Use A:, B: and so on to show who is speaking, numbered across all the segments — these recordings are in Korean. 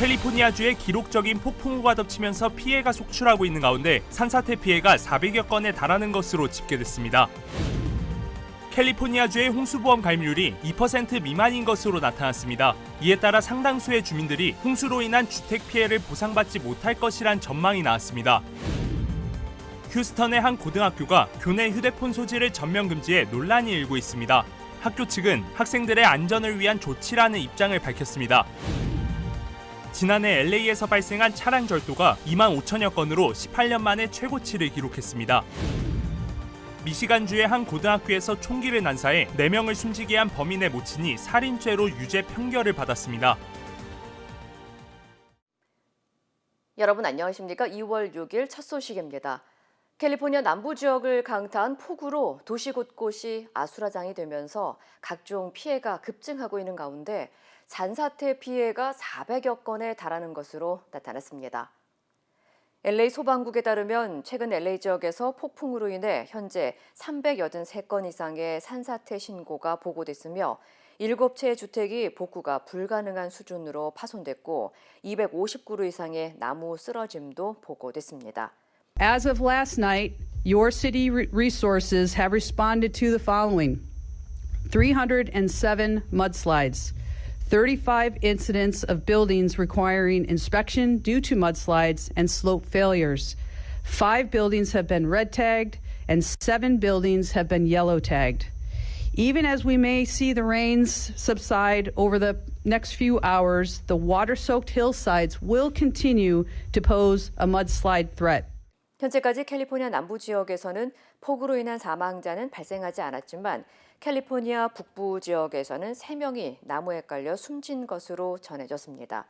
A: 캘리포니아주에 기록적인 폭풍우가 덮치면서 피해가 속출하고 있는 가운데 산사태 피해가 400여 건에 달하는 것으로 집계됐습니다. 캘리포니아주의 홍수보험 가입률이 2% 미만인 것으로 나타났습니다. 이에 따라 상당수의 주민들이 홍수로 인한 주택 피해를 보상받지 못할 것이란 전망이 나왔습니다. 휴스턴의 한 고등학교가 교내 휴대폰 소지를 전면 금지해 논란이 일고 있습니다. 학교 측은 학생들의 안전을 위한 조치라는 입장을 밝혔습니다. 지난해 LA에서 발생한 차량 절도가 2만 5천여 건으로 18년 만에 최고치를 기록했습니다. 미시간주의 한 고등학교에서 총기를 난사해 4명을 숨지게 한 범인의 모친이 살인죄로 유죄 판결을 받았습니다.
B: 여러분 안녕하십니까? 2월 6일 첫 소식입니다. 캘리포니아 남부 지역을 강타한 폭우로 도시 곳곳이 아수라장이 되면서 각종 피해가 급증하고 있는 가운데 산사태 피해가 400여 건에 달하는 것으로 나타났습니다. LA 소방국에 따르면 최근 LA 지역에서 폭풍으로 인해 현재 383건 이상의 산사태 신고가 보고됐으며 7채의 주택이 복구가 불가능한 수준으로 파손됐고 250그루 이상의 나무 쓰러짐도 보고됐습니다.
C: As of last night, your city resources have responded to the following: 307 mudslides, 35 incidents of buildings requiring inspection due to mudslides and slope failures. 5 buildings have been red tagged and 7 buildings have been yellow tagged. Even as we may see the rains subside over the next few hours, the water-soaked hillsides will continue to pose a mudslide threat.
B: 현재까지 캘리포니아 남부 지역에서는 폭우로 인한 사망자는 발생하지 않았지만 캘리포니아 북부 지역에서는 3명이 나무에 깔려 숨진 것으로 전해졌습니다.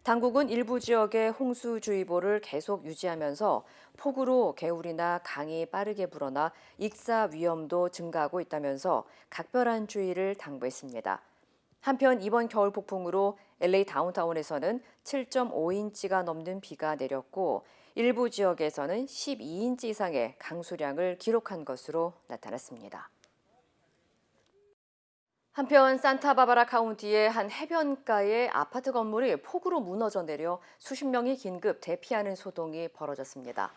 B: 당국은 일부 지역에 홍수주의보를 계속 유지하면서 폭우로 개울이나 강이 빠르게 불어나 익사 위험도 증가하고 있다면서 각별한 주의를 당부했습니다. 한편 이번 겨울 폭풍으로 LA 다운타운에서는 7.5인치가 넘는 비가 내렸고 일부 지역에서는 12인치 이상의 강수량을 기록한 것으로 나타났습니다. 한편 산타바바라 카운티의 한 해변가의 아파트 건물이 폭우로 무너져 내려 수십 명이 긴급 대피하는 소동이 벌어졌습니다.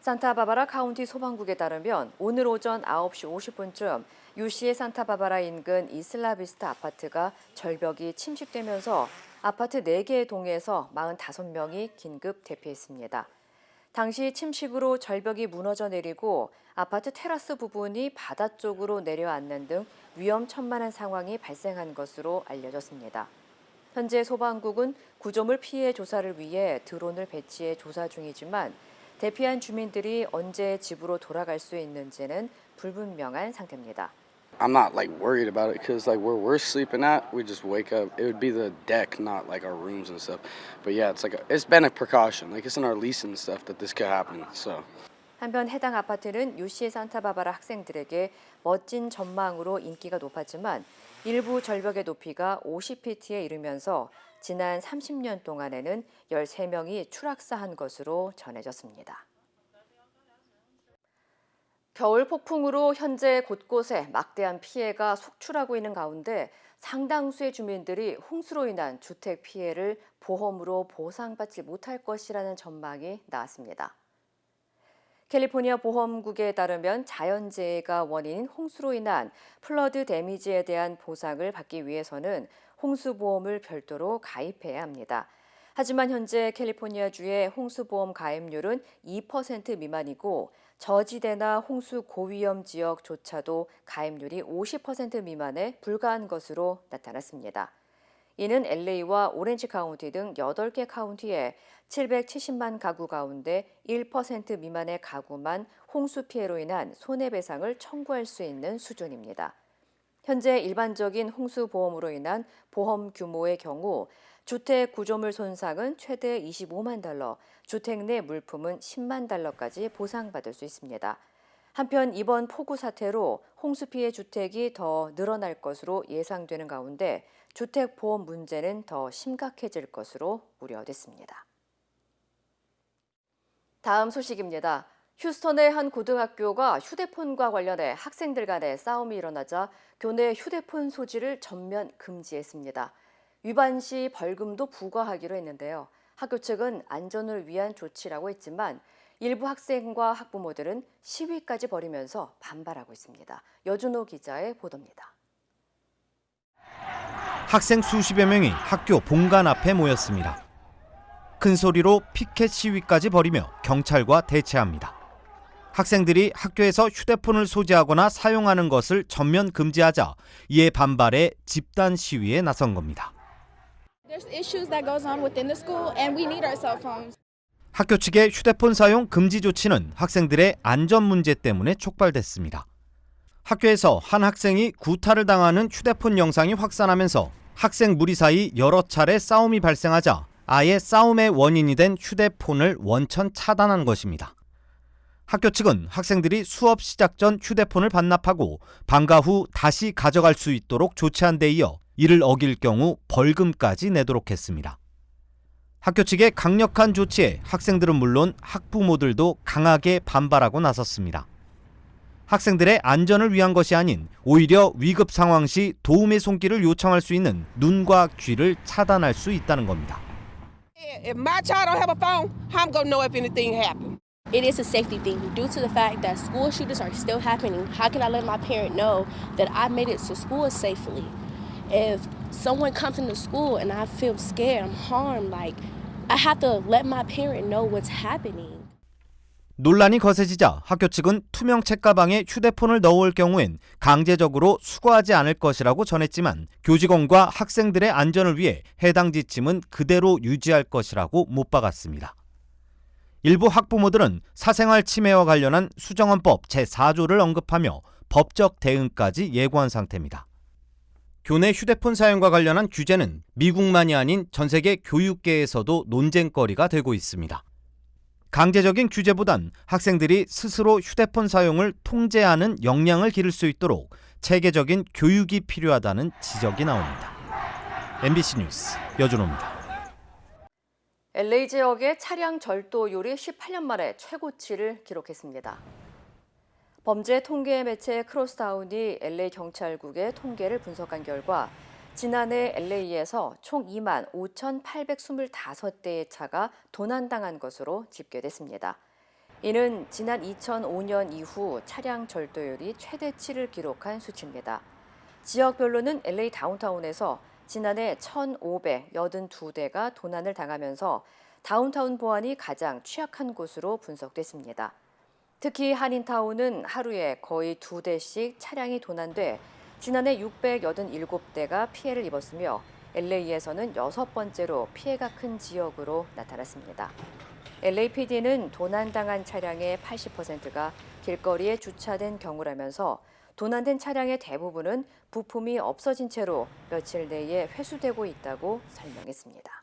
B: 산타바바라 카운티 소방국에 따르면 오늘 오전 9시 50분쯤 유시의 산타바바라 인근 이슬라비스타 아파트가 절벽이 침식되면서 아파트 4개의 동에서 45명이 긴급 대피했습니다. 당시 침식으로 절벽이 무너져 내리고 아파트 테라스 부분이 바다 쪽으로 내려앉는 등 위험천만한 상황이 발생한 것으로 알려졌습니다. 현재 소방국은 구조물 피해 조사를 위해 드론을 배치해 조사 중이지만 대피한 주민들이 언제 집으로 돌아갈 수 있는지는 불분명한 상태입니다.
D: I'm not worried about it because where we're sleeping at, we just wake up. It would be the deck, not our rooms and stuff. But yeah, it's been a precaution. It's in our lease and stuff that this could happen. So.
B: 한편 해당 아파트는 UC 산타바바라 학생들에게 멋진 전망으로 인기가 높았지만 일부 절벽의 높이가 50피트에 이르면서 지난 30년 동안에는 13명이 추락사한 것으로 전해졌습니다. 겨울 폭풍으로 현재 곳곳에 막대한 피해가 속출하고 있는 가운데 상당수의 주민들이 홍수로 인한 주택 피해를 보험으로 보상받지 못할 것이라는 전망이 나왔습니다. 캘리포니아 보험국에 따르면 자연재해가 원인인 홍수로 인한 플러드 데미지에 대한 보상을 받기 위해서는 홍수보험을 별도로 가입해야 합니다. 하지만 현재 캘리포니아주의 홍수보험 가입률은 2% 미만이고 저지대나 홍수 고위험 지역조차도 가입률이 50% 미만에 불과한 것으로 나타났습니다. 이는 LA와 오렌지 카운티 등 8개 카운티에 770만 가구 가운데 1% 미만의 가구만 홍수 피해로 인한 손해배상을 청구할 수 있는 수준입니다. 현재 일반적인 홍수보험으로 인한 보험 규모의 경우 주택 구조물 손상은 최대 $25만, 주택 내 물품은 $10만 달러까지 보상받을 수 있습니다. 한편 이번 폭우 사태로 홍수 피해 주택이 더 늘어날 것으로 예상되는 가운데 주택 보험 문제는 더 심각해질 것으로 우려됐습니다. 다음 소식입니다. 휴스턴의 한 고등학교가 휴대폰과 관련해 학생들 간의 싸움이 일어나자 교내 휴대폰 소지를 전면 금지했습니다. 위반 시 벌금도 부과하기로 했는데요. 학교 측은 안전을 위한 조치라고 했지만 일부 학생과 학부모들은 시위까지 벌이면서 반발하고 있습니다. 여준호 기자의 보도입니다.
E: 학생 수십여 명이 학교 본관 앞에 모였습니다. 큰 소리로 피켓 시위까지 벌이며 경찰과 대치합니다. 학생들이 학교에서 휴대폰을 소지하거나 사용하는 것을 전면 금지하자 이에 반발해 집단 시위에 나선 겁니다.
F: There's issues that goes on within the school and we need our cell phones.
E: 학교 측의 휴대폰 사용 금지 조치는 학생들의 안전 문제 때문에 촉발됐습니다. 학교에서 한 학생이 구타를 당하는 휴대폰 영상이 확산하면서 학생 무리 사이 여러 차례 싸움이 발생하자 아예 싸움의 원인이 된 휴대폰을 원천 차단한 것입니다. 학교 측은 학생들이 수업 시작 전 휴대폰을 반납하고 방과 후 다시 가져갈 수 있도록 조치한 데 이어 이를 어길 경우 벌금까지 내도록 했습니다. 학교 측의 강력한 조치에 학생들은 물론 학부모들도 강하게 반발하고 나섰습니다. 학생들의 안전을 위한 것이 아닌 오히려 위급 상황 시 도움의 손길을 요청할 수 있는 눈과 귀를 차단할 수 있다는 겁니다.
G: If my child don't have a phone, how I'm gonna know if anything happened?
F: It is a safety thing due to the fact that school shootings are still happening. How can I let my parent know that I made it to school safely? If someone comes into school and I feel scared, I'm harmed, like I have to let my parent know what's happening.
E: 논란이 거세지자 학교 측은 투명 책가방에 휴대폰을 넣어올 경우엔 강제적으로 수거하지 않을 것이라고 전했지만 교직원과 학생들의 안전을 위해 해당 지침은 그대로 유지할 것이라고 못 박았습니다. 일부 학부모들은 사생활 침해와 관련한 수정헌법 제4조를 언급하며 법적 대응까지 예고한 상태입니다. 교내 휴대폰 사용과 관련한 규제는 미국만이 아닌 전 세계 교육계에서도 논쟁거리가 되고 있습니다. 강제적인 규제보단 학생들이 스스로 휴대폰 사용을 통제하는 역량을 기를 수 있도록 체계적인 교육이 필요하다는 지적이 나옵니다. MBC 뉴스 여준호입니다.
B: LA 지역의 차량 절도율이 18년 만에 최고치를 기록했습니다. 범죄 통계 매체 크로스타운이 LA 경찰국의 통계를 분석한 결과 지난해 LA에서 총 2만 5,825대의 차가 도난당한 것으로 집계됐습니다. 이는 지난 2005년 이후 차량 절도율이 최대치를 기록한 수치입니다. 지역별로는 LA 다운타운에서 지난해 1,582대가 도난을 당하면서 다운타운 보안이 가장 취약한 곳으로 분석됐습니다. 특히 한인타운은 하루에 거의 2대씩 차량이 도난돼 지난해 687대가 피해를 입었으며 LA에서는 6번째로 피해가 큰 지역으로 나타났습니다. LAPD는 도난당한 차량의 80%가 길거리에 주차된 경우라면서 도난된 차량의 대부분은 부품이 없어진 채로 며칠 내에 회수되고 있다고 설명했습니다.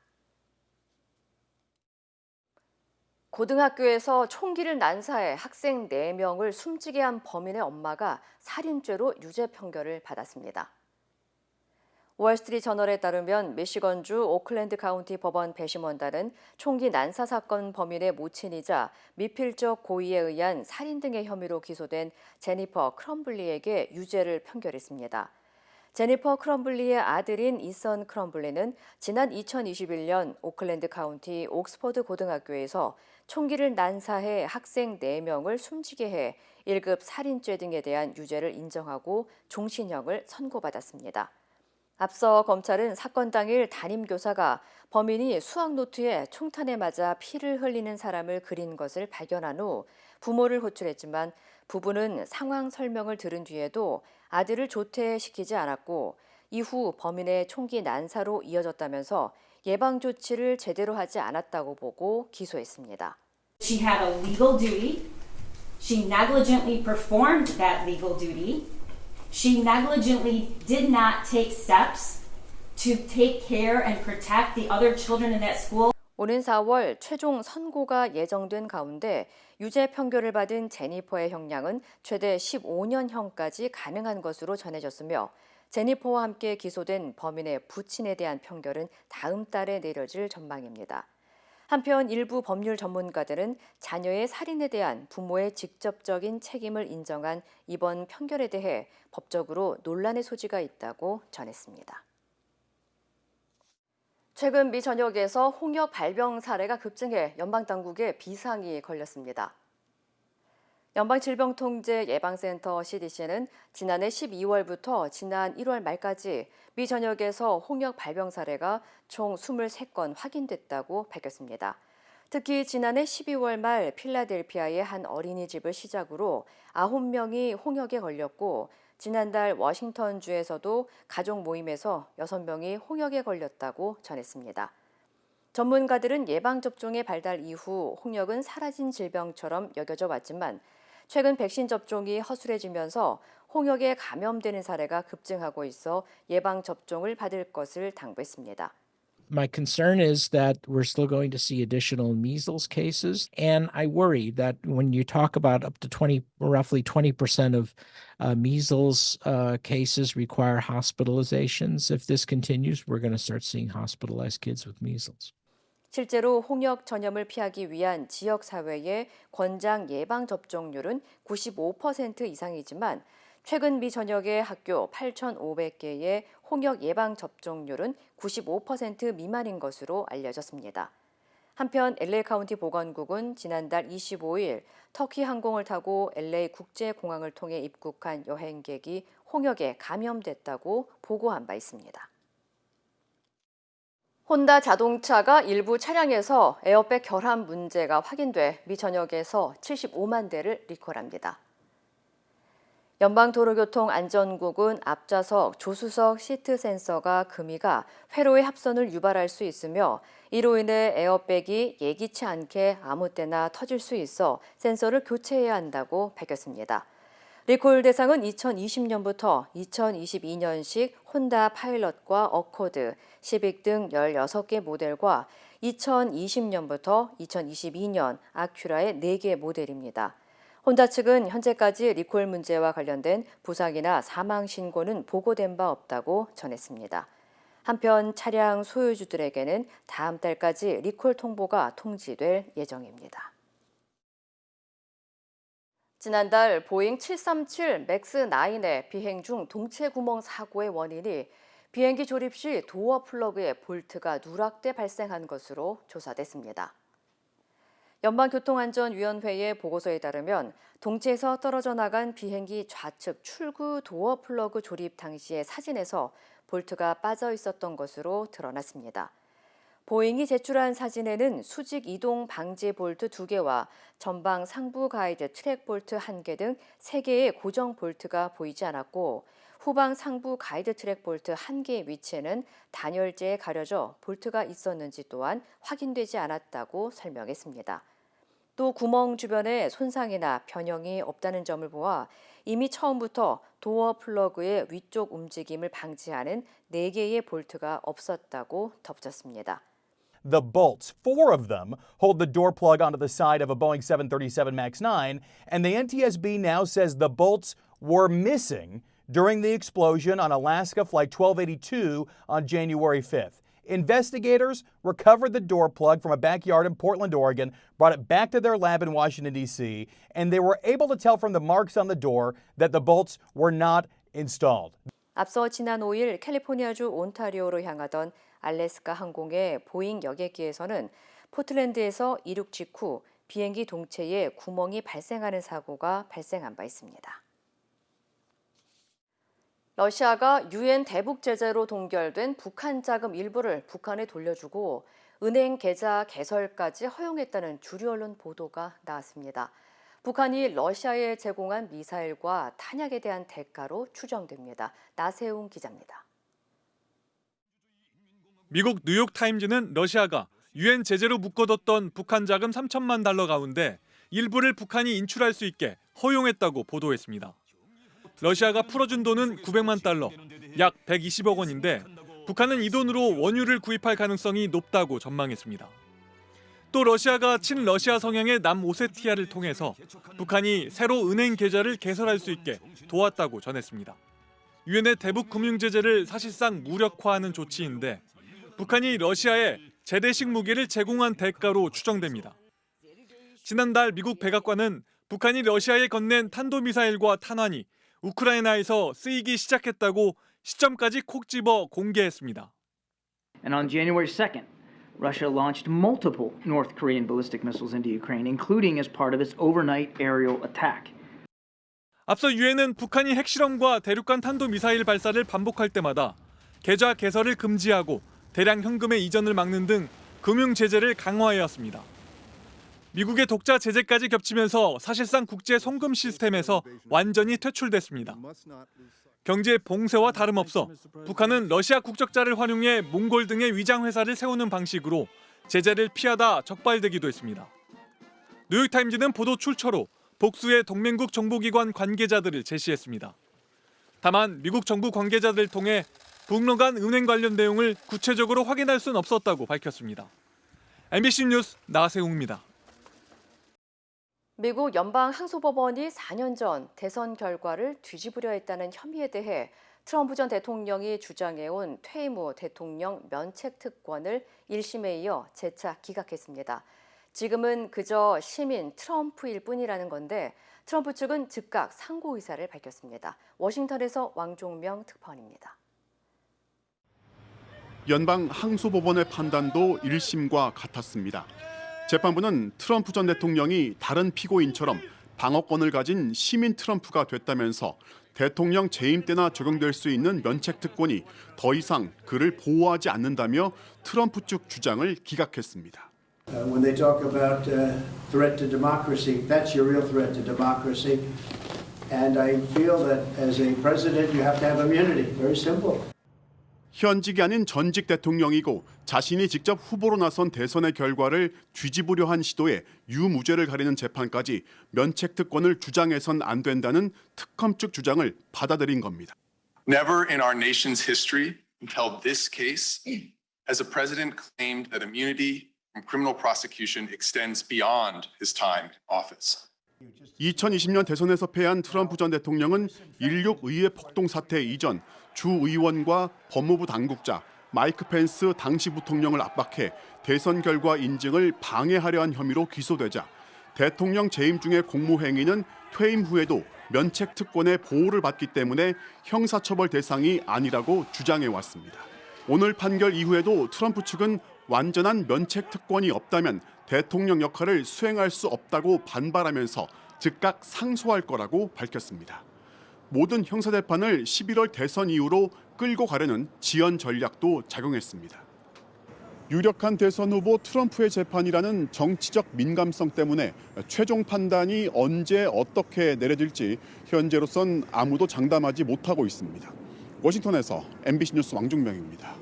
B: 고등학교에서 총기를 난사해 학생 4명을 숨지게 한 범인의 엄마가 살인죄로 유죄 판결을 받았습니다. 월스트리트저널에 따르면 미시건주 오클랜드 카운티 법원 배심원단은 총기 난사 사건 범인의 모친이자 미필적 고의에 의한 살인 등의 혐의로 기소된 제니퍼 크럼블리에게 유죄를 판결했습니다. 제니퍼 크럼블리의 아들인 이선 크럼블리는 지난 2021년 오클랜드 카운티 옥스퍼드 고등학교에서 총기를 난사해 학생 4명을 숨지게 해 1급 살인죄 등에 대한 유죄를 인정하고 종신형을 선고받았습니다. 앞서 검찰은 사건 당일 담임교사가 범인이 수학노트에 총탄에 맞아 피를 흘리는 사람을 그린 것을 발견한 후 부모를 호출했지만 부부는 상황 설명을 들은 뒤에도 아들을 조퇴시키지 않았고 이후 범인의 총기 난사로 이어졌다면서 예방 조치를 제대로 하지 않았다고 보고 기소했습니다.
H: She had a legal duty. She negligently performed that legal duty. She negligently did not take steps to take care and protect the other children in that school.
B: 오는 4월 최종 선고가 예정된 가운데 유죄 판결을 받은 제니퍼의 형량은 최대 15년형까지 가능한 것으로 전해졌으며 제니퍼와 함께 기소된 범인의 부친에 대한 판결은 다음 달에 내려질 전망입니다. 한편 일부 법률 전문가들은 자녀의 살인에 대한 부모의 직접적인 책임을 인정한 이번 판결에 대해 법적으로 논란의 소지가 있다고 전했습니다. 최근 미 전역에서 홍역 발병 사례가 급증해 연방당국에 비상이 걸렸습니다. 연방질병통제예방센터 CDC는 지난해 12월부터 지난 1월 말까지 미 전역에서 홍역 발병 사례가 총 23건 확인됐다고 밝혔습니다. 특히 지난해 12월 말 필라델피아의 한 어린이집을 시작으로 9명이 홍역에 걸렸고 지난달 워싱턴주에서도 가족 모임에서 6명이 홍역에 걸렸다고 전했습니다. 전문가들은 예방접종의 발달 이후 홍역은 사라진 질병처럼 여겨져 왔지만 최근 백신 접종이 허술해지면서 홍역에 감염되는 사례가 급증하고 있어 예방접종을 받을 것을 당부했습니다.
I: My concern is that we're still going to see additional measles cases, and I worry that when you talk about up to roughly 20% of measles cases require hospitalizations, if this continues, we're going to start seeing hospitalized kids with measles.
B: 실제로 홍역 전염을 피하기 위한 지역 사회의 권장 예방 접종률은 95% 이상이지만 최근 미 전역의 학교 8,500개의 홍역 예방 접종률은 95% 미만인 것으로 알려졌습니다. 한편 LA 카운티 보건국은 지난달 25일 터키 항공을 타고 LA 국제공항을 통해 입국한 여행객이 홍역에 감염됐다고 보고한 바 있습니다. 혼다 자동차가 일부 차량에서 에어백 결함 문제가 확인돼 미 전역에서 75만 대를 리콜합니다. 연방도로교통안전국은 앞좌석 조수석 시트 센서가 금이가 회로의 합선을 유발할 수 있으며 이로 인해 에어백이 예기치 않게 아무 때나 터질 수 있어 센서를 교체해야 한다고 밝혔습니다. 리콜 대상은 2020년부터 2022년식 혼다 파일럿과 어코드, 시빅 등 16개 모델과 2020년부터 2022년 아큐라의 4개 모델입니다. 혼다 측은 현재까지 리콜 문제와 관련된 부상이나 사망 신고는 보고된 바 없다고 전했습니다. 한편 차량 소유주들에게는 다음 달까지 리콜 통보가 통지될 예정입니다. 지난달 보잉 737 맥스9의 비행 중 동체 구멍 사고의 원인이 비행기 조립 시 도어 플러그의 볼트가 누락돼 발생한 것으로 조사됐습니다. 연방교통안전위원회의 보고서에 따르면 동체에서 떨어져 나간 비행기 좌측 출구 도어 플러그 조립 당시의 사진에서 볼트가 빠져 있었던 것으로 드러났습니다. 보잉이 제출한 사진에는 수직 이동 방지 볼트 2개와 전방 상부 가이드 트랙 볼트 1개 등 3개의 고정 볼트가 보이지 않았고 후방 상부 가이드 트랙 볼트 1개의 위치에는 단열재에 가려져 볼트가 있었는지 또한 확인되지 않았다고 설명했습니다. 또 구멍 주변에 손상이나 변형이 없다는 점을 보아 이미 처음부터 도어 플러그의 위쪽 움직임을 방지하는 4개의 볼트가 없었다고 덧붙였습니다.
J: The bolts, 4 of them, hold the door plug onto the side of a Boeing 737 MAX 9, and the NTSB now says the bolts were missing during the explosion on Alaska Flight 1282 on January 5th. Investigators recovered the door plug from a backyard in Portland, Oregon, brought it back to their lab in Washington, D.C., and they were able to tell from the marks on the door that the bolts were not installed.
B: 앞서 지난 5일 캘리포니아주 온타리오로 향하던 알래스카 항공의 보잉 여객기에서는 포틀랜드에서 이륙 직후 비행기 동체에 구멍이 발생하는 사고가 발생한 바 있습니다. 러시아가 유엔 대북 제재로 동결된 북한 자금 일부를 북한에 돌려주고 은행 계좌 개설까지 허용했다는 주류 언론 보도가 나왔습니다. 북한이 러시아에 제공한 미사일과 탄약에 대한 대가로 추정됩니다. 나세웅 기자입니다.
K: 미국 뉴욕타임즈는 러시아가 유엔 제재로 묶어뒀던 북한 자금 3천만 달러 가운데 일부를 북한이 인출할 수 있게 허용했다고 보도했습니다. 러시아가 풀어준 돈은 900만 달러, 약 120억 원인데 북한은 이 돈으로 원유를 구입할 가능성이 높다고 전망했습니다. 또 러시아가 친러시아 성향의 남오세티아를 통해서 북한이 새로 은행 계좌를 개설할 수 있게 도왔다고 전했습니다. 유엔의 대북 금융 제재를 사실상 무력화하는 조치인데 북한이 러시아에 재래식 무기를 제공한 대가로 추정됩니다. 지난달 미국 백악관은 북한이 러시아에 건넨 탄도미사일과 탄환이 우크라이나에서 쓰이기 시작했다고 시점까지 콕 집어 공개했습니다.
L: And on January 2nd, Russia launched multiple North Korean ballistic missiles into Ukraine, including as part of its overnight aerial attack.
K: 앞서 유엔은 북한이 핵실험과 대륙간 탄도미사일 발사를 반복할 때마다 계좌 개설을 금지하고 대량 현금의 이전을 막는 등 금융 제재를 강화해왔습니다. 미국의 독자 제재까지 겹치면서 사실상 국제 송금 시스템에서 완전히 퇴출됐습니다. 경제 봉쇄와 다름없어 북한은 러시아 국적자를 활용해 몽골 등의 위장 회사를 세우는 방식으로 제재를 피하다 적발되기도 했습니다. 뉴욕타임즈는 보도 출처로 복수의 동맹국 정보기관 관계자들을 제시했습니다. 다만 미국 정부 관계자들을 통해 북러 간 은행 관련 내용을 구체적으로 확인할 수는 없었다고 밝혔습니다. MBC 뉴스 나세웅입니다.
B: 미국 연방항소법원이 4년 전 대선 결과를 뒤집으려 했다는 혐의에 대해 트럼프 전 대통령이 주장해온 퇴임 후 대통령 면책특권을 1심에 이어 재차 기각했습니다. 지금은 그저 시민 트럼프일 뿐이라는 건데 트럼프 측은 즉각 상고 의사를 밝혔습니다. 워싱턴에서 왕종명 특파원입니다.
M: 연방항소법원의 판단도 1심과 같았습니다. 재판부는 트럼프 전 대통령이 다른 피고인처럼 방어권을 가진 시민 트럼프가 됐다면서 대통령 재임 때나 적용될 수 있는 면책특권이 더 이상 그를 보호하지 않는다며 트럼프 측 주장을 기각했습니다.
N: When they talk about threat to democracy, that's your real threat to democracy. And I feel that as a president, you have to have immunity. Very simple.
M: 현직이 아닌 전직 대통령이고 자신이 직접 후보로 나선 대선의 결과를 뒤집으려 한 시도에 유무죄를 가리는 재판까지 면책특권을 주장해선 안 된다는 특검 측 주장을 받아들인 겁니다.
O: Never in our nation's history until this case has a president claimed that immunity from criminal prosecution extends beyond his time in office.
M: 2020년 대선에서 패한 트럼프 전 대통령은 16 의회 폭동 사태 이전 주 의원과 법무부 당국자 마이크 펜스 당시 부통령을 압박해 대선 결과 인증을 방해하려 한 혐의로 기소되자 대통령 재임 중의 공무행위는 퇴임 후에도 면책특권의 보호를 받기 때문에 형사처벌 대상이 아니라고 주장해 왔습니다. 오늘 판결 이후에도 트럼프 측은 완전한 면책특권이 없다면 대통령 역할을 수행할 수 없다고 반발하면서 즉각 상소할 거라고 밝혔습니다. 모든 형사재판을 11월 대선 이후로 끌고 가려는 지연 전략도 작용했습니다. 유력한 대선 후보 트럼프의 재판이라는 정치적 민감성 때문에 최종 판단이 언제 어떻게 내려질지 현재로선 아무도 장담하지 못하고 있습니다. 워싱턴에서 MBC 뉴스 왕종명입니다.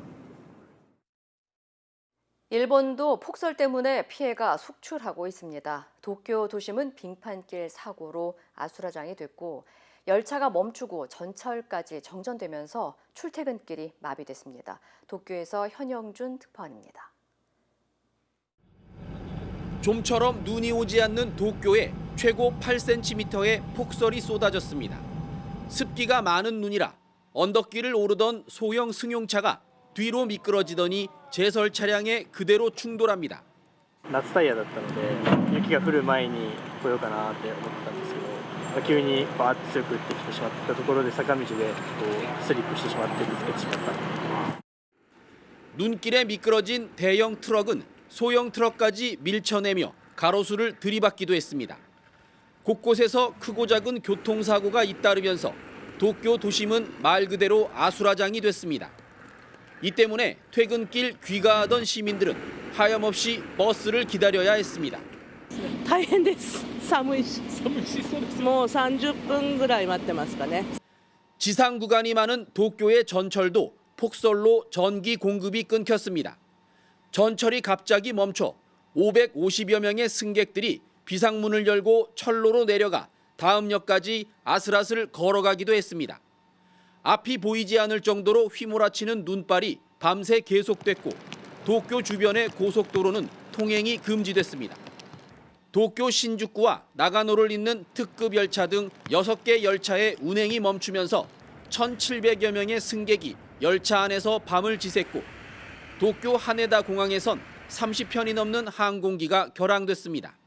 B: 일본도 폭설 때문에 피해가 속출하고 있습니다. 도쿄 도심은 빙판길 사고로 아수라장이 됐고 열차가 멈추고 전철까지 정전되면서 출퇴근길이 마비됐습니다. 도쿄에서 현영준 특파원입니다.
P: 좀처럼 눈이 오지 않는 도쿄에 최고 8cm의 폭설이 쏟아졌습니다. 습기가 많은 눈이라 언덕길을 오르던 소형 승용차가 뒤로 미끄러지더니 제설 차량에 그대로 충돌합니다.
Q: 夏タイヤだったので雪が降る前に来ようかなって思ってたんですけど急にバーッと強く降ってきてしまったところで坂道でスリップしてしまってぶつけてしまった。
P: 눈길에 미끄러진 대형 트럭은 소형 트럭까지 밀쳐내며 가로수를 들이받기도 했습니다. 곳곳에서 크고 작은 교통사고가 잇따르면서 도쿄 도심은 말 그대로 아수라장이 됐습니다. 이 때문에 퇴근길 귀가하던 시민들은 하염없이 버스를 기다려야 했습니다.
R: 大変です。寒いし。もう30分ぐらい待ってますかね.
P: 지상 구간이 많은 도쿄의 전철도 폭설로 전기 공급이 끊겼습니다. 전철이 갑자기 멈춰 550여 명의 승객들이 비상문을 열고 철로로 내려가 다음 역까지 아슬아슬 걸어가기도 했습니다. 앞이 보이지 않을 정도로 휘몰아치는 눈발이 밤새 계속됐고 도쿄 주변의 고속도로는 통행이 금지됐습니다. 도쿄 신주쿠와 나가노를 잇는 특급 열차 등 6개 열차의 운행이 멈추면서 1,700여 명의 승객이 열차 안에서 밤을 지샜고 도쿄 하네다 공항에선 30편이 넘는 항공기가 결항됐습니다.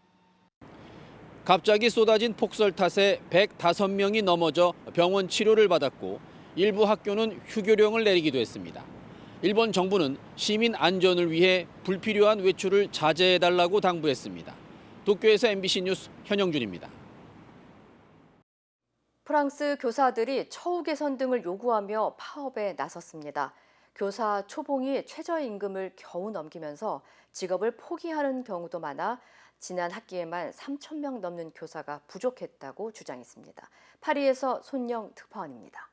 P: 갑자기 쏟아진 폭설 탓에 105명이 넘어져 병원 치료를 받았고 일부 학교는 휴교령을 내리기도 했습니다. 일본 정부는 시민 안전을 위해 불필요한 외출을 자제해달라고 당부했습니다. 도쿄에서 MBC 뉴스 현영준입니다.
B: 프랑스 교사들이 처우 개선 등을 요구하며 파업에 나섰습니다. 교사 초봉이 최저임금을 겨우 넘기면서 직업을 포기하는 경우도 많아 지난 학기에만 3,000명 넘는 교사가 부족했다고 주장했습니다. 파리에서 손영 특파원입니다.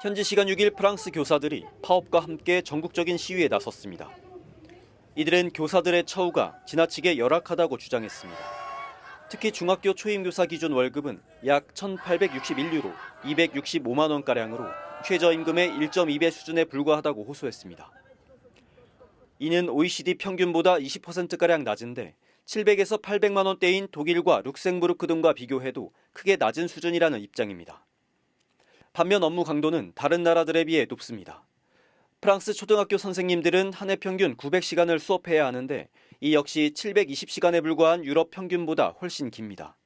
S: 현지 시간 6일 프랑스 교사들이 파업과 함께 전국적인 시위에 나섰습니다. 이들은 교사들의 처우가 지나치게 열악하다고 주장했습니다. 특히 중학교 초임교사 기준 월급은 약 1,861유로, 265만 원가량으로 최저임금의 1.2배 수준에 불과하다고 호소했습니다. 이는 OECD 평균보다 20%가량 낮은데 700에서 800만 원대인 독일과 룩셈부르크 등과 비교해도 크게 낮은 수준이라는 입장입니다. 반면 업무 강도는 다른 나라들에 비해 높습니다. 프랑스 초등학교 선생님들은 한 해 평균 900시간을 수업해야 하는데 이 역시 720시간에 불과한 유럽 평균보다 훨씬 깁니다.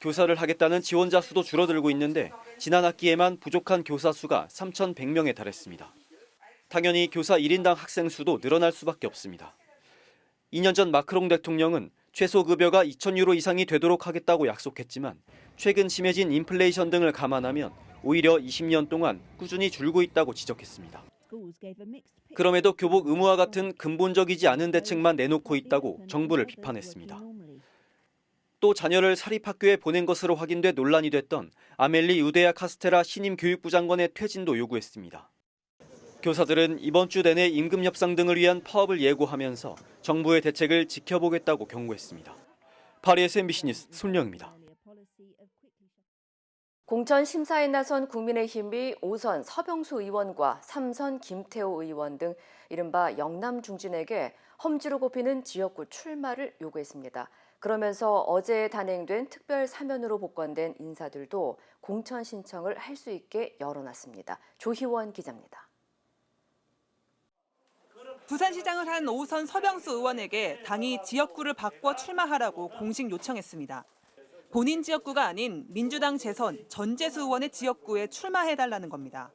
S: 교사를 하겠다는 지원자 수도 줄어들고 있는데 지난 학기에만 부족한 교사 수가 3,100명에 달했습니다. 당연히 교사 1인당 학생 수도 늘어날 수밖에 없습니다. 2년 전 마크롱 대통령은 최소 급여가 2,000유로 이상이 되도록 하겠다고 약속했지만 최근 심해진 인플레이션 등을 감안하면 오히려 20년 동안 꾸준히 줄고 있다고 지적했습니다. 그럼에도 교복 의무화 같은 근본적이지 않은 대책만 내놓고 있다고 정부를 비판했습니다. 또 자녀를 사립학교에 보낸 것으로 확인돼 논란이 됐던 아멜리 우데야 카스테라 신임 교육부 장관의 퇴진도 요구했습니다. 교사들은 이번 주 내내 임금 협상 등을 위한 파업을 예고하면서 정부의 대책을 지켜보겠다고 경고했습니다. 파리에서 MBC 뉴스 손영입니다.
B: 공천 심사에 나선 국민의힘이 5선 서병수 의원과 3선 김태호 의원 등 이른바 영남 중진에게 험지로 꼽히는 지역구 출마를 요구했습니다. 그러면서 어제 단행된 특별 사면으로 복권된 인사들도 공천 신청을 할 수 있게 열어놨습니다. 조희원 기자입니다.
T: 부산시장을 한 5선 서병수 의원에게 당이 지역구를 바꿔 출마하라고 공식 요청했습니다. 본인 지역구가 아닌 민주당 재선 전재수 의원의 지역구에 출마해달라는 겁니다.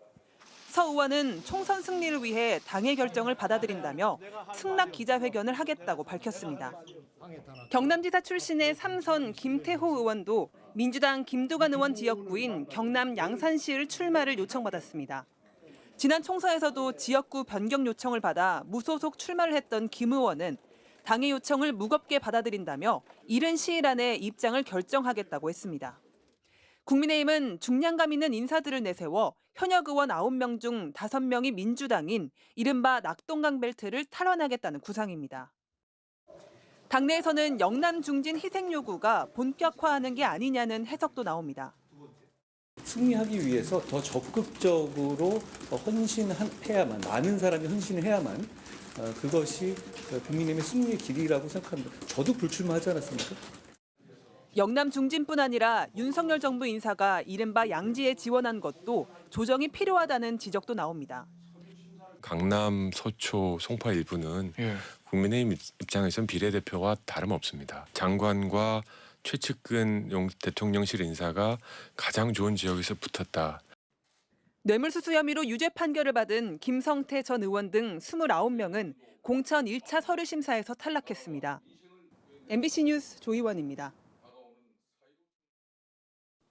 T: 서 의원은 총선 승리를 위해 당의 결정을 받아들인다며 승낙 기자회견을 하겠다고 밝혔습니다. 경남지사 출신의 3선 김태호 의원도 민주당 김두관 의원 지역구인 경남 양산시를 출마를 요청받았습니다. 지난 총선에서도 지역구 변경 요청을 받아 무소속 출마를 했던 김 의원은 당의 요청을 무겁게 받아들인다며 이른 시일 안에 입장을 결정하겠다고 했습니다. 국민의힘은 중량감 있는 인사들을 내세워 현역 의원 9명 중 5명이 민주당인 이른바 낙동강 벨트를 탈환하겠다는 구상입니다. 당내에서는 영남 중진 희생 요구가 본격화하는 게 아니냐는 해석도 나옵니다.
U: 승리하기 위해서 더 적극적으로 헌신해야만, 많은 사람이 헌신을 해야만 그것이 국민의힘의 승리의 길이라고 생각합니다. 저도 불출마하지 않았습니까?
T: 영남 중진뿐 아니라 윤석열 정부 인사가 이른바 양지에 지원한 것도 조정이 필요하다는 지적도 나옵니다.
V: 강남, 서초, 송파 일부는 국민의힘 입장에선 비례대표와 다름없습니다. 장관과 최측근 대통령실 인사가 가장 좋은 지역에서 붙었다.
T: 뇌물수수 혐의로 유죄 판결을 받은 김성태 전 의원 등 29명은 공천 1차 서류 심사에서 탈락했습니다. MBC 뉴스 조희원입니다.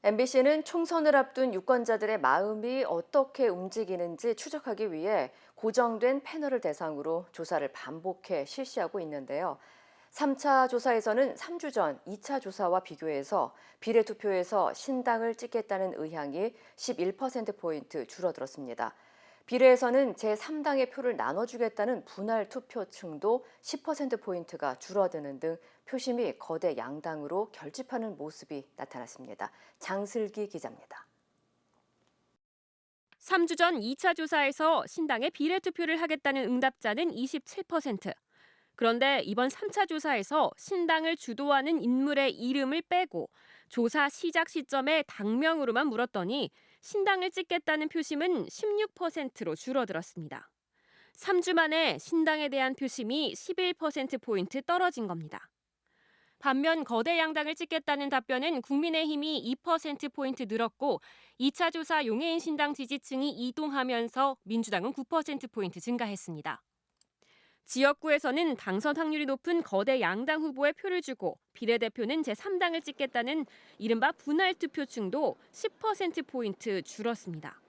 B: MBC는 총선을 앞둔 유권자들의 마음이 어떻게 움직이는지 추적하기 위해 고정된 패널을 대상으로 조사를 반복해 실시하고 있는데요. 3차 조사에서는 3주 전 2차 조사와 비교해서 비례투표에서 신당을 찍겠다는 의향이 11%포인트 줄어들었습니다. 비례에서는 제3당의 표를 나눠주겠다는 분할 투표층도 10%포인트가 줄어드는 등 표심이 거대 양당으로 결집하는 모습이 나타났습니다. 장슬기 기자입니다.
W: 3주 전 2차 조사에서 신당에 비례투표를 하겠다는 응답자는 27%. 그런데 이번 3차 조사에서 신당을 주도하는 인물의 이름을 빼고 조사 시작 시점에 당명으로만 물었더니 신당을 찍겠다는 표심은 16%로 줄어들었습니다. 3주 만에 신당에 대한 표심이 11%포인트 떨어진 겁니다. 반면 거대 양당을 찍겠다는 답변은 국민의힘이 2%포인트 늘었고 2차 조사 용해인 신당 지지층이 이동하면서 민주당은 9%포인트 증가했습니다. 지역구에서는 당선 확률이 높은 거대 양당 후보에 표를 주고 비례대표는 제3당을 찍겠다는 이른바 분할 투표층도 10%포인트 줄었습니다.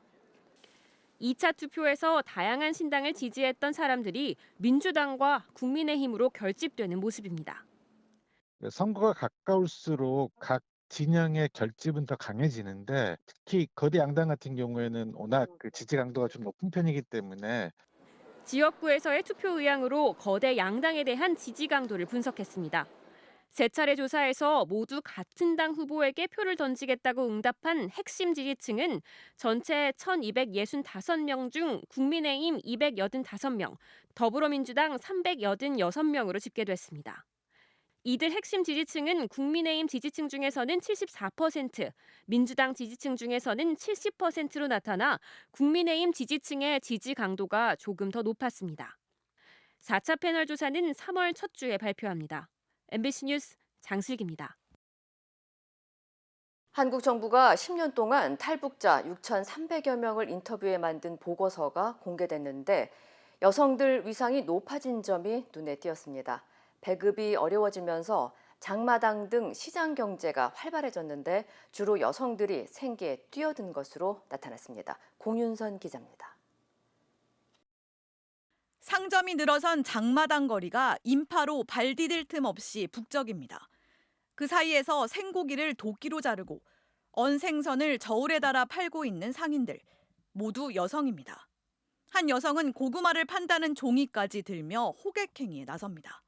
W: 2차 투표에서 다양한 신당을 지지했던 사람들이 민주당과 국민의힘으로 결집되는 모습입니다.
A: 선거가 가까울수록 각 진영의 결집은 더 강해지는데 특히 거대 양당 같은 경우에는 워낙 그 지지 강도가 좀 높은 편이기 때문에
W: 지역구에서의 투표 의향으로 거대 양당에 대한 지지 강도를 분석했습니다. 세 차례 조사에서 모두 같은 당 후보에게 표를 던지겠다고 응답한 핵심 지지층은 전체 1,265명 중 국민의힘 285명, 더불어민주당 386명으로 집계됐습니다. 이들 핵심 지지층은 국민의힘 지지층 중에서는 74%, 민주당 지지층 중에서는 70%로 나타나 국민의힘 지지층의 지지 강도가 조금 더 높았습니다. 4차 패널 조사는 3월 첫 주에 발표합니다. MBC 뉴스 장슬기입니다.
B: 한국 정부가 10년 동안 탈북자 6,300여 명을 인터뷰해 만든 보고서가 공개됐는데 여성들 위상이 높아진 점이 눈에 띄었습니다. 배급이 어려워지면서 장마당 등 시장 경제가 활발해졌는데 주로 여성들이 생계에 뛰어든 것으로 나타났습니다. 공윤선 기자입니다.
C: 상점이 늘어선 장마당 거리가 인파로 발 디딜 틈 없이 북적입니다. 그 사이에서 생고기를 도끼로 자르고 언 생선을 저울에 달아 팔고 있는 상인들, 모두 여성입니다. 한 여성은 고구마를 판다는 종이까지 들며 호객행위에 나섭니다.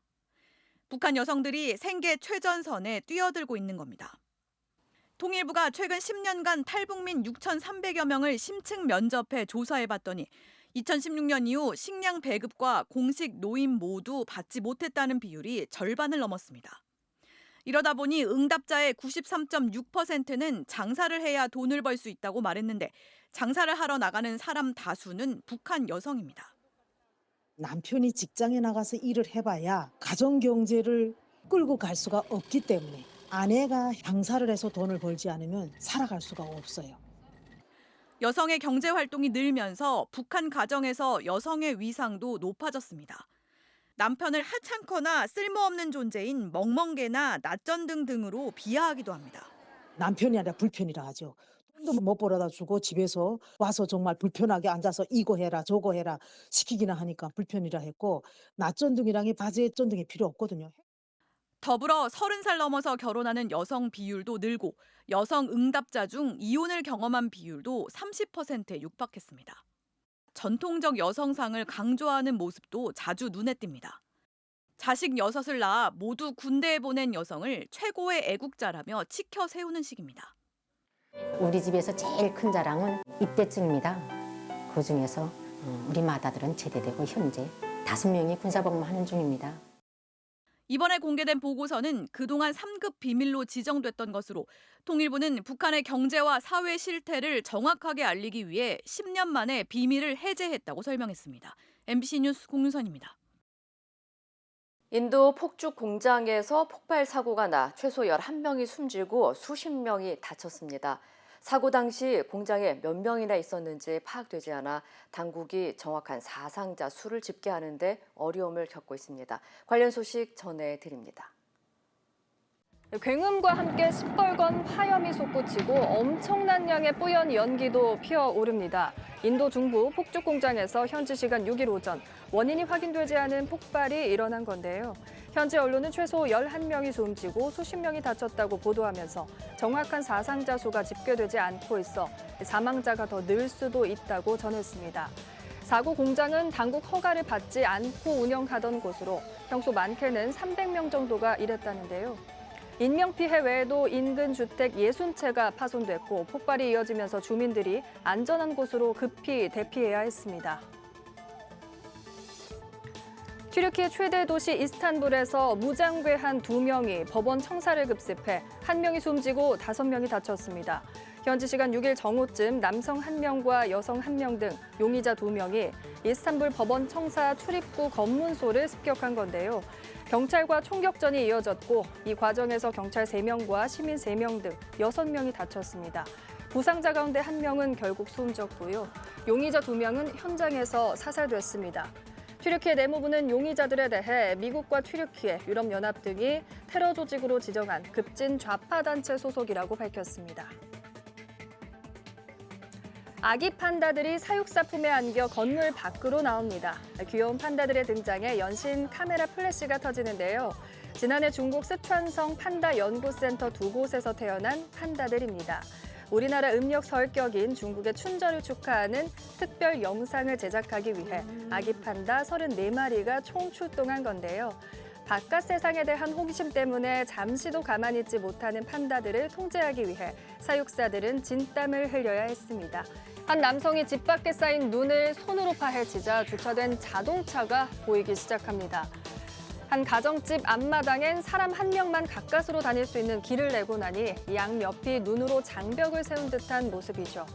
C: 북한 여성들이 생계 최전선에 뛰어들고 있는 겁니다. 통일부가 최근 10년간 탈북민 6,300여 명을 심층 면접해 조사해봤더니 2016년 이후 식량 배급과 공식 노임 모두 받지 못했다는 비율이 절반을 넘었습니다. 이러다 보니 응답자의 93.6%는 장사를 해야 돈을 벌 수 있다고 말했는데 장사를 하러 나가는 사람 다수는 북한 여성입니다.
D: 남편이 직장에 나가서 일을 해봐야 가정 경제를 끌고 갈 수가 없기 때문에 아내가 장사를 해서 돈을 벌지 않으면 살아갈 수가 없어요.
C: 여성의 경제 활동이 늘면서 북한 가정에서 여성의 위상도 높아졌습니다. 남편을 하찮거나 쓸모없는 존재인 멍멍개나 낯전등 등으로 비하하기도 합니다.
D: 남편이 아니라 불편이라 하죠. 돈도 못 벌어다 주고 집에서 와서 정말 불편하게 앉아서 이거 해라 저거 해라 시키기나 하니까 불편이라 했고 낯전등이랑이 바지에 전등이 필요 없거든요.
C: 더불어 30살 넘어서 결혼하는 여성 비율도 늘고 여성 응답자 중 이혼을 경험한 비율도 30%에 육박했습니다. 전통적 여성상을 강조하는 모습도 자주 눈에 띕니다. 자식 6을 낳아 모두 군대에 보낸 여성을 최고의 애국자라며 치켜 세우는 식입니다.
X: 우리 집에서 제일 큰 자랑은 입대증입니다. 그중에서 우리 맏아들은 제대되고 현재 5명이 군사복무하는 중입니다.
C: 이번에 공개된 보고서는 그동안 3급 비밀로 지정됐던 것으로 통일부는 북한의 경제와 사회 실태를 정확하게 알리기 위해 10년 만에 비밀을 해제했다고 설명했습니다. MBC 뉴스 공윤선입니다.
B: 인도 폭죽 공장에서 폭발 사고가 나 최소 11명이 숨지고 수십 명이 다쳤습니다. 사고 당시 공장에 몇 명이나 있었는지 파악되지 않아 당국이 정확한 사상자 수를 집계하는 데 어려움을 겪고 있습니다. 관련 소식 전해드립니다.
Y: 굉음과 함께 시뻘건 화염이 솟구치고 엄청난 양의 뿌연 연기도 피어오릅니다. 인도 중부 폭죽 공장에서 현지 시간 6일 오전 원인이 확인되지 않은 폭발이 일어난 건데요. 현지 언론은 최소 11명이 숨지고 수십 명이 다쳤다고 보도하면서 정확한 사상자 수가 집계되지 않고 있어 사망자가 더 늘 수도 있다고 전했습니다. 사고 공장은 당국 허가를 받지 않고 운영하던 곳으로 평소 많게는 300명 정도가 일했다는데요. 인명피해 외에도 인근 주택 60채가 파손됐고 폭발이 이어지면서 주민들이 안전한 곳으로 급히 대피해야 했습니다. 튀르키 최대 도시 이스탄불에서 무장괴한 2명이 법원 청사를 급습해 1명이 숨지고 5명이 다쳤습니다. 현지 시간 6일 정오쯤 남성 1명과 여성 1명 등 용의자 2명이 이스탄불 법원 청사 출입구 검문소를 습격한 건데요. 경찰과 총격전이 이어졌고 이 과정에서 경찰 3명과 시민 3명 등 6명이 다쳤습니다. 부상자 가운데 1명은 결국 숨졌고요. 용의자 2명은 현장에서 사살됐습니다. 튀르키예 내무부는 용의자들에 대해 미국과 튀르키예, 유럽연합 등이 테러 조직으로 지정한 급진 좌파 단체 소속이라고 밝혔습니다. 아기 판다들이 사육사 품에 안겨 건물 밖으로 나옵니다. 귀여운 판다들의 등장에 연신 카메라 플래시가 터지는데요. 지난해 중국 스촨성 판다 연구센터 2곳에서 태어난 판다들입니다. 우리나라 음력 설격인 중국의 춘절을 축하하는 특별 영상을 제작하기 위해 아기 판다 34마리가 총출동한 건데요. 바깥 세상에 대한 호기심 때문에 잠시도 가만히 있지 못하는 판다들을 통제하기 위해 사육사들은 진땀을 흘려야 했습니다. 한 남성이 집 밖에 쌓인 눈을 손으로 파헤치자 주차된 자동차가 보이기 시작합니다. 한 가정집 앞마당엔 사람 1명만 가까스로 다닐 수 있는 길을 내고 나니 양옆이 눈으로 장벽을 세운 듯한 모습이죠.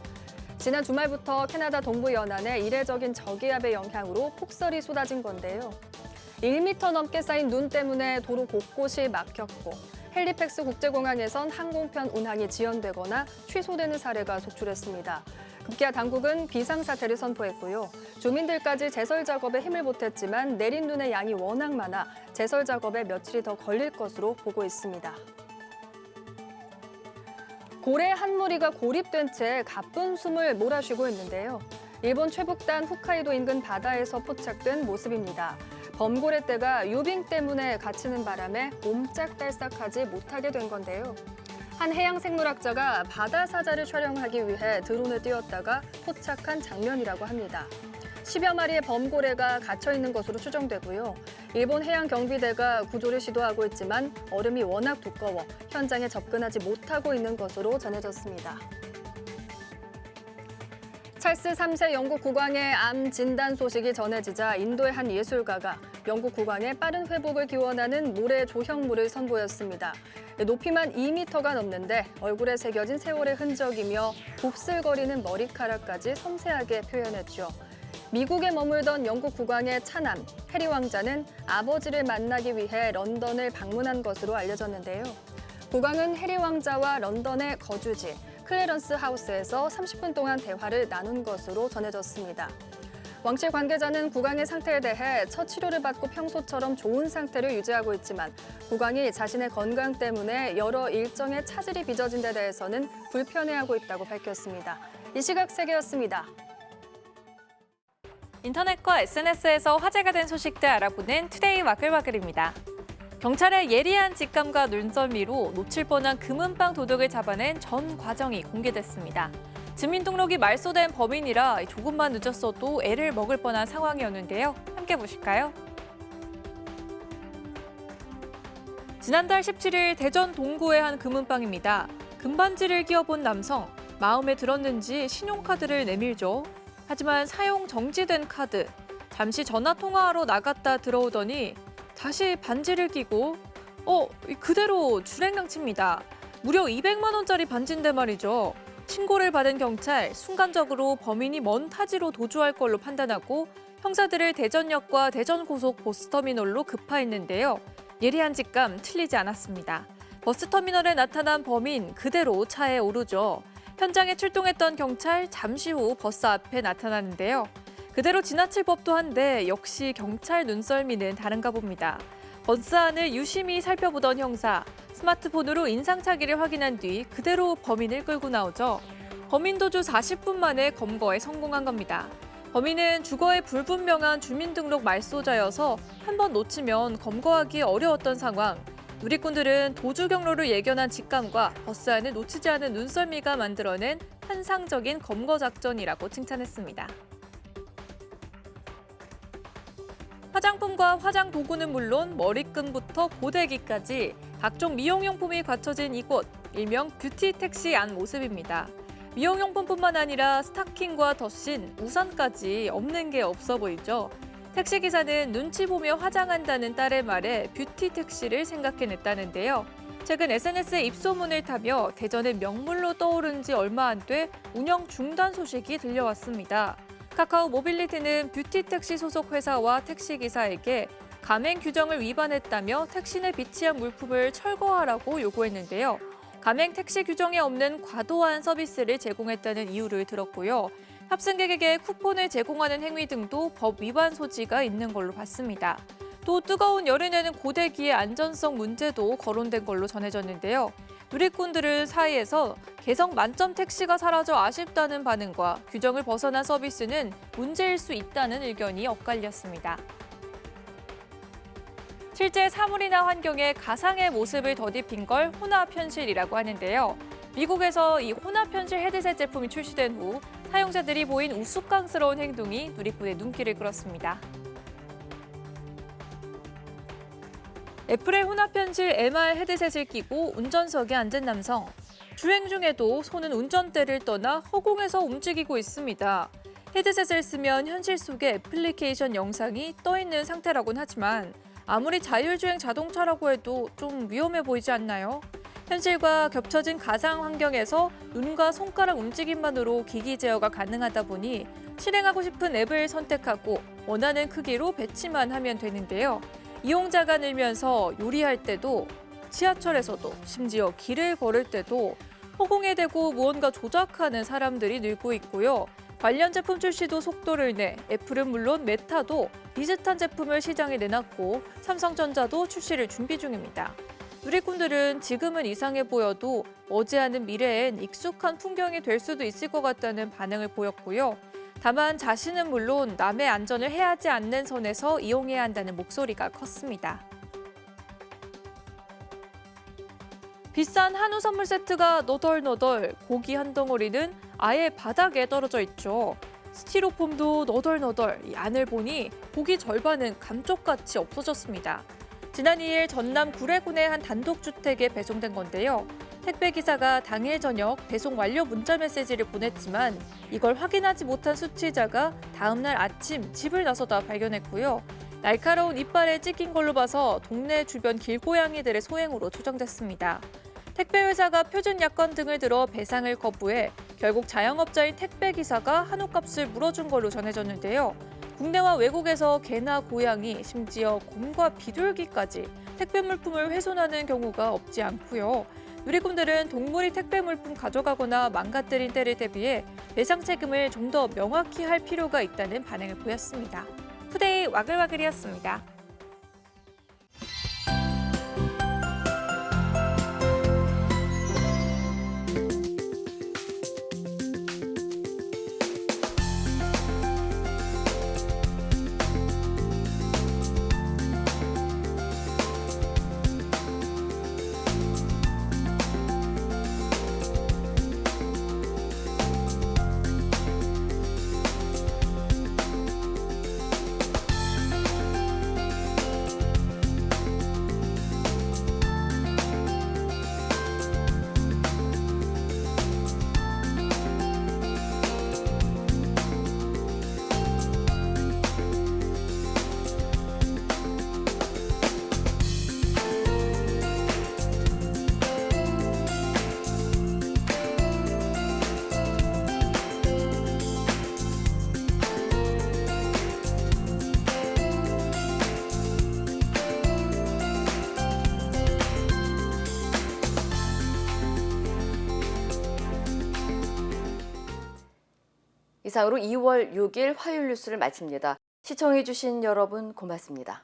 Y: 지난 주말부터 캐나다 동부 연안에 이례적인 저기압의 영향으로 폭설이 쏟아진 건데요. 1m 넘게 쌓인 눈 때문에 도로 곳곳이 막혔고 헬리팩스 국제공항에선 항공편 운항이 지연되거나 취소되는 사례가 속출했습니다. 급기야 당국은 비상사태를 선포했고요. 주민들까지 제설 작업에 힘을 보탰지만 내린 눈의 양이 워낙 많아 제설 작업에 며칠이 더 걸릴 것으로 보고 있습니다. 고래 한 무리가 고립된 채 가쁜 숨을 몰아쉬고 있는데요. 일본 최북단 홋카이도 인근 바다에서 포착된 모습입니다. 범고래떼가 유빙 때문에 갇히는 바람에 옴짝달싹하지 못하게 된 건데요. 한 해양생물학자가 바다 사자를 촬영하기 위해 드론을 띄웠다가 포착한 장면이라고 합니다. 10여 마리의 범고래가 갇혀 있는 것으로 추정되고요. 일본 해양경비대가 구조를 시도하고 있지만 얼음이 워낙 두꺼워 현장에 접근하지 못하고 있는 것으로 전해졌습니다. 찰스 3세 영국 국왕의 암 진단 소식이 전해지자 인도의 한 예술가가 영국 국왕의 빠른 회복을 기원하는 모래 조형물을 선보였습니다. 높이만 2m가 넘는데 얼굴에 새겨진 세월의 흔적이며 곱슬거리는 머리카락까지 섬세하게 표현했죠. 미국에 머물던 영국 국왕의 차남 해리 왕자는 아버지를 만나기 위해 런던을 방문한 것으로 알려졌는데요. 국왕은 해리 왕자와 런던의 거주지 클래런스 하우스에서 30분 동안 대화를 나눈 것으로 전해졌습니다. 왕실 관계자는 국왕의 상태에 대해 첫 치료를 받고 평소처럼 좋은 상태를 유지하고 있지만 국왕이 자신의 건강 때문에 여러 일정에 차질이 빚어진 데 대해서는 불편해하고 있다고 밝혔습니다. 이 시각 세계였습니다.
E: 인터넷과 SNS에서 화제가 된 소식들 알아보는 투데이 와글와글입니다. 경찰의 예리한 직감과 눈썰미로 놓칠 뻔한 금은방 도둑을 잡아낸 전 과정이 공개됐습니다. 주민등록이 말소된 범인이라 조금만 늦었어도 애를 먹을 뻔한 상황이었는데요. 함께 보실까요? 지난달 17일 대전 동구의 한 금은방입니다. 금반지를 끼워본 남성, 마음에 들었는지 신용카드를 내밀죠. 하지만 사용 정지된 카드, 잠시 전화통화하러 나갔다 들어오더니 다시 반지를 끼고 그대로 줄행랑칩니다. 무려 200만 원짜리 반지인데 말이죠. 신고를 받은 경찰, 순간적으로 범인이 먼 타지로 도주할 걸로 판단하고 형사들을 대전역과 대전고속 버스터미널로 급파했는데요. 예리한 직감 틀리지 않았습니다. 버스터미널에 나타난 범인 그대로 차에 오르죠. 현장에 출동했던 경찰 잠시 후 버스 앞에 나타나는데요. 그대로 지나칠 법도 한데 역시 경찰 눈썰미는 다른가 봅니다. 버스 안을 유심히 살펴보던 형사, 스마트폰으로 인상착의를 확인한 뒤 그대로 범인을 끌고 나오죠. 범인 도주 40분 만에 검거에 성공한 겁니다. 범인은 주거에 불분명한 주민등록 말소자여서 한 번 놓치면 검거하기 어려웠던 상황. 누리꾼들은 도주 경로를 예견한 직감과 버스 안을 놓치지 않은 눈썰미가 만들어낸 환상적인 검거 작전이라고 칭찬했습니다. 화장품과 화장 도구는 물론 머리끈부터 고데기까지 각종 미용용품이 갖춰진 이곳, 일명 뷰티 택시 안 모습입니다. 미용용품뿐만 아니라 스타킹과 덧신, 우산까지 없는 게 없어 보이죠. 택시기사는 눈치 보며 화장한다는 딸의 말에 뷰티 택시를 생각해냈다는데요. 최근 SNS에 입소문을 타며 대전의 명물로 떠오른 지 얼마 안 돼 운영 중단 소식이 들려왔습니다. 카카오 모빌리티는 뷰티 택시 소속 회사와 택시기사에게 가맹 규정을 위반했다며 택시 내 비치한 물품을 철거하라고 요구했는데요. 가맹 택시 규정에 없는 과도한 서비스를 제공했다는 이유를 들었고요. 탑승객에게 쿠폰을 제공하는 행위 등도 법 위반 소지가 있는 걸로 봤습니다. 또 뜨거운 여름에는 고데기의 안전성 문제도 거론된 걸로 전해졌는데요. 누리꾼들은 사이에서 개성 만점 택시가 사라져 아쉽다는 반응과 규정을 벗어난 서비스는 문제일 수 있다는 의견이 엇갈렸습니다. 실제 사물이나 환경에 가상의 모습을 덧입힌 걸 혼합현실이라고 하는데요. 미국에서 이 혼합현실 헤드셋 제품이 출시된 후 사용자들이 보인 우스꽝스러운 행동이 누리꾼의 눈길을 끌었습니다. 애플의 혼합현실 MR 헤드셋을 끼고 운전석에 앉은 남성. 주행 중에도 손은 운전대를 떠나 허공에서 움직이고 있습니다. 헤드셋을 쓰면 현실 속의 애플리케이션 영상이 떠 있는 상태라곤 하지만 아무리 자율주행 자동차라고 해도 좀 위험해 보이지 않나요? 현실과 겹쳐진 가상 환경에서 눈과 손가락 움직임만으로 기기 제어가 가능하다 보니 실행하고 싶은 앱을 선택하고 원하는 크기로 배치만 하면 되는데요. 이용자가 늘면서 요리할 때도 지하철에서도 심지어 길을 걸을 때도 허공에 대고 무언가 조작하는 사람들이 늘고 있고요. 관련 제품 출시도 속도를 내 애플은 물론 메타도 비슷한 제품을 시장에 내놨고 삼성전자도 출시를 준비 중입니다. 누리꾼들은 지금은 이상해 보여도 머지않은 미래엔 익숙한 풍경이 될 수도 있을 것 같다는 반응을 보였고요. 다만 자신은 물론 남의 안전을 해하지 않는 선에서 이용해야 한다는 목소리가 컸습니다. 비싼 한우 선물 세트가 너덜너덜, 고기 한 덩어리는 아예 바닥에 떨어져 있죠. 스티로폼도 너덜너덜, 이 안을 보니 고기 절반은 감쪽같이 없어졌습니다. 지난 2일 전남 구례군의 한 단독주택에 배송된 건데요. 택배기사가 당일 저녁 배송 완료 문자 메시지를 보냈지만 이걸 확인하지 못한 수취자가 다음 날 아침 집을 나서다 발견했고요. 날카로운 이빨에 찢긴 걸로 봐서 동네 주변 길고양이들의 소행으로 추정됐습니다. 택배회사가 표준 약관 등을 들어 배상을 거부해 결국 자영업자인 택배기사가 한우값을 물어준 걸로 전해졌는데요. 국내와 외국에서 개나 고양이, 심지어 곰과 비둘기까지 택배 물품을 훼손하는 경우가 없지 않고요. 누리꾼들은 동물이 택배 물품 가져가거나 망가뜨린 때를 대비해 배상 책임을 좀 더 명확히 할 필요가 있다는 반응을 보였습니다. 투데이 와글와글이었습니다.
B: 이상으로 2월 6일 화요일 뉴스를 마칩니다. 시청해주신 여러분 고맙습니다.